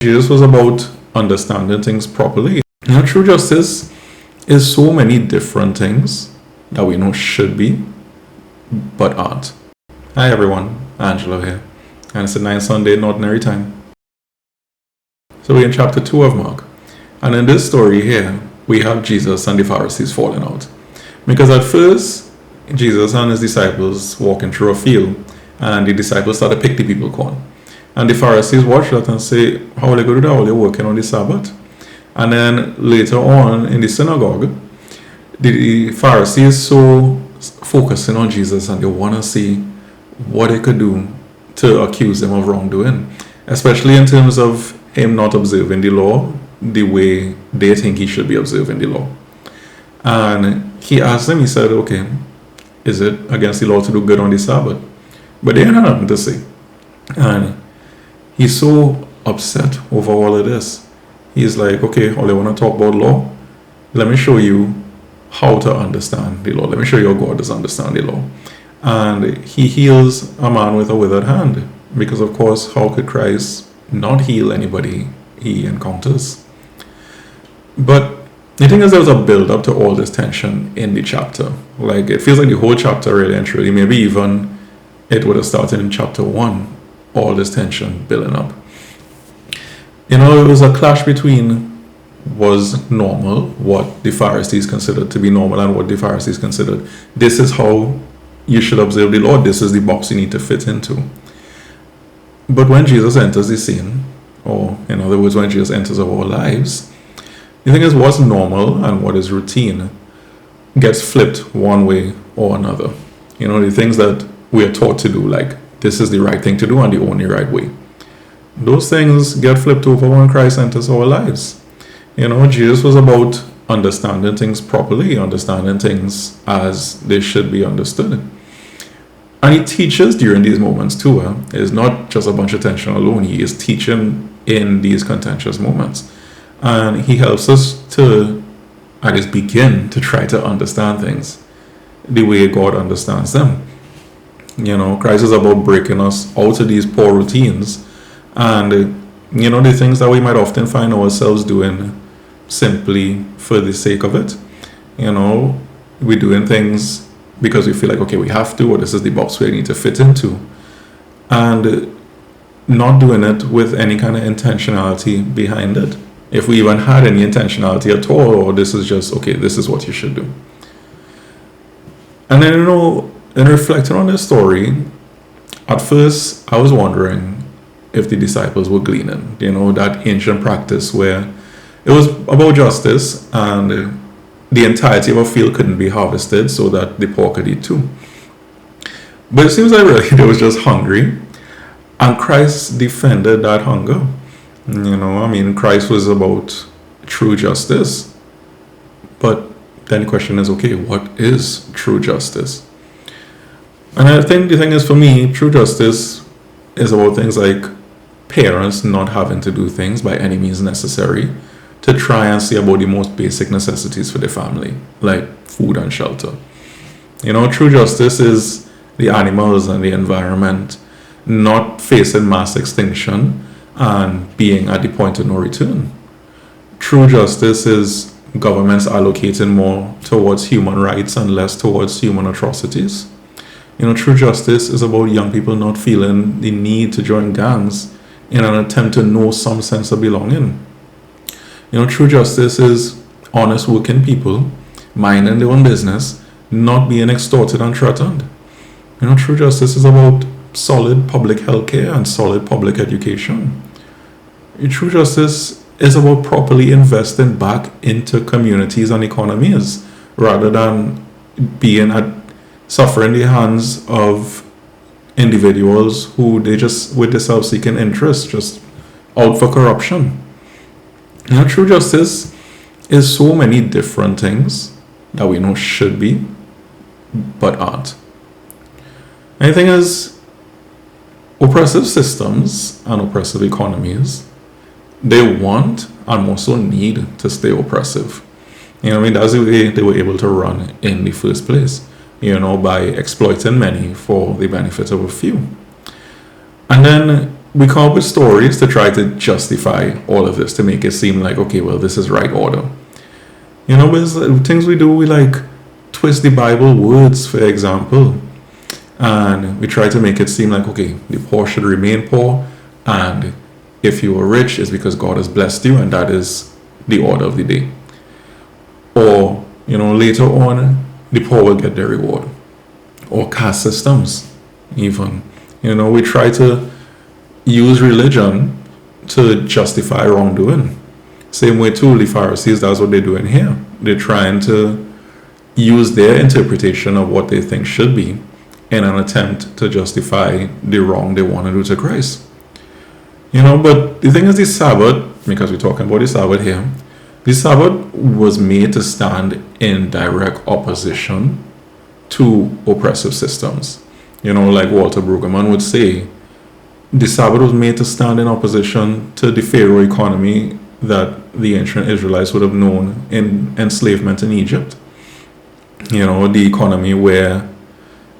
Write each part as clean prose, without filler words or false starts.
Jesus was about understanding things properly. True justice is so many different things that we know should be, but aren't. Hi everyone, Angelo here, and it's a nice Sunday in ordinary time. So we're in chapter 2 of Mark, and in this story here, we have Jesus and the Pharisees falling out. Because at first, Jesus and his disciples walking through a field, and the disciples started to pick the people corn. And the Pharisees watch that and say, how are they going to do that? How are they working on the Sabbath? And then later on in the synagogue, the Pharisees so focusing on Jesus and they want to see what they could do to accuse him of wrongdoing, especially in terms of him not observing the law the way they think he should be observing the law. And he asked them, he said, okay, is it against the law to do good on the Sabbath? But they had nothing to say. And he's so upset over all of this. He's like, okay, all I want to talk about law. Let me show you how to understand the law. Let me show you how God does understand the law. And he heals a man with a withered hand. Because of course, how could Christ not heal anybody he encounters? But the thing is, there was a build up to all this tension in the chapter. Like, it feels like the whole chapter really and truly, maybe even it would have started in chapter 1, all this tension building up. It was a clash between was normal, what the Pharisees considered to be normal, and what the Pharisees considered, this is how you should observe the law, this is the box you need to fit into. But when Jesus enters the scene, or in other words, when Jesus enters our lives, the thing is, what's normal and what is routine gets flipped one way or another. The things that we are taught to do, like this is the right thing to do and the only right way, those things get flipped over when Christ enters our lives. Jesus was about understanding things properly, understanding things as they should be understood. And he teaches during these moments too. It's not just a bunch of tension alone. He is teaching in these contentious moments. And he helps us to at least begin to try to understand things the way God understands them. Christ is about breaking us out of these poor routines and, the things that we might often find ourselves doing simply for the sake of it. We're doing things because we feel like, okay, we have to, or this is the box we need to fit into. And not doing it with any kind of intentionality behind it. If we even had any intentionality at all, or this is just, okay, this is what you should do. And then, in reflecting on this story, at first I was wondering if the disciples were gleaning, that ancient practice where it was about justice and the entirety of a field couldn't be harvested so that the poor could eat too. But it seems like really they was just hungry, and Christ defended that hunger. Christ was about true justice. But then the question is, okay, what is true justice? And I think the thing is, for me, true justice is about things like parents not having to do things by any means necessary to try and see about the most basic necessities for the family, like food and shelter. True justice is the animals and the environment not facing mass extinction and being at the point of no return. True justice is governments allocating more towards human rights and less towards human atrocities. True justice is about young people not feeling the need to join gangs in an attempt to know some sense of belonging. True justice is honest working people minding their own business, not being extorted and threatened. True justice is about solid public health care and solid public education. True justice is about properly investing back into communities and economies rather than being suffering the hands of individuals who they just with the self-seeking interest just out for corruption. True justice is so many different things that we know should be but aren't. And the thing is, oppressive systems and oppressive economies, they want and also need to stay oppressive. That's the way they were able to run in the first place, by exploiting many for the benefit of a few. And then we come up with stories to try to justify all of this, to make it seem like, okay, well, this is right order. You know, but things we do, we like twist the Bible words, for example, and we try to make it seem like, okay, the poor should remain poor, and if you are rich, it's because God has blessed you, and that is the order of the day. Or, you know, later on, the poor will get their reward. Or caste systems, even. You know, we try to use religion to justify wrongdoing. Same way too, the Pharisees, that's what they're doing here. They're trying to use their interpretation of what they think should be in an attempt to justify the wrong they want to do to Christ. You know, but the thing is, the Sabbath, because we're talking about the Sabbath here, the Sabbath was made to stand in direct opposition to oppressive systems. You know, like Walter Brueggemann would say, the Sabbath was made to stand in opposition to the Pharaoh economy that the ancient Israelites would have known in enslavement in Egypt. You know, the economy where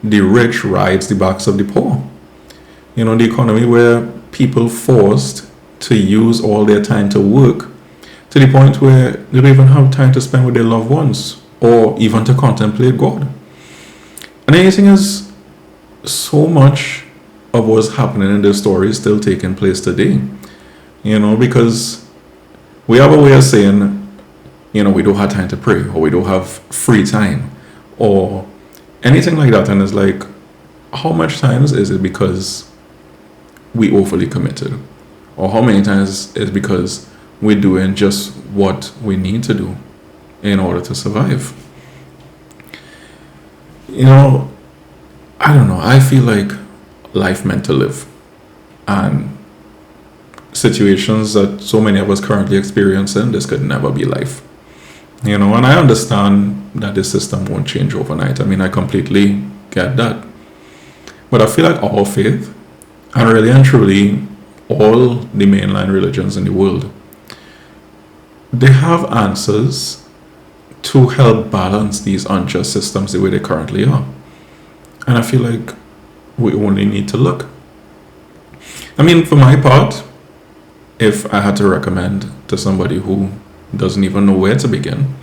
the rich rides the backs of the poor. You know, the economy where people forced to use all their time to work to the point where they don't even have time to spend with their loved ones or even to contemplate God. And the thing is, so much of what's happening in this story is still taking place today. You know, because we have a way of saying, you know, we don't have time to pray, or we don't have free time, or anything like that. And it's like, how much times is it because we overly committed? Or how many times is it because we're doing just what we need to do in order to survive? You know, I don't know. I feel like life meant to live. And situations that so many of us currently experiencing, this could never be life. You know, and I understand that this system won't change overnight. I mean, I completely get that. But I feel like our faith, and really and truly all the mainline religions in the world, they have answers to help balance these unjust systems the way they currently are. And I feel like we only need to look. I mean, for my part, if I had to recommend to somebody who doesn't even know where to begin,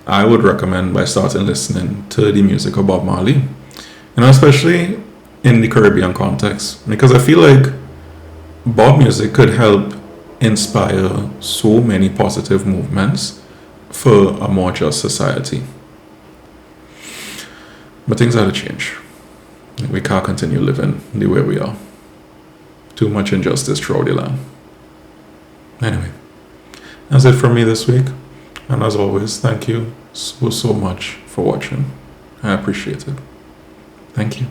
I would recommend by starting listening to the music of Bob Marley. You know, especially in the Caribbean context, because I feel like Bob music could help inspire so many positive movements for a more just society. But things have to change. We can't continue living the way we are. Too much injustice throughout the land. Anyway, that's it from me this week. And as always, thank you so much for watching. I appreciate it. Thank you.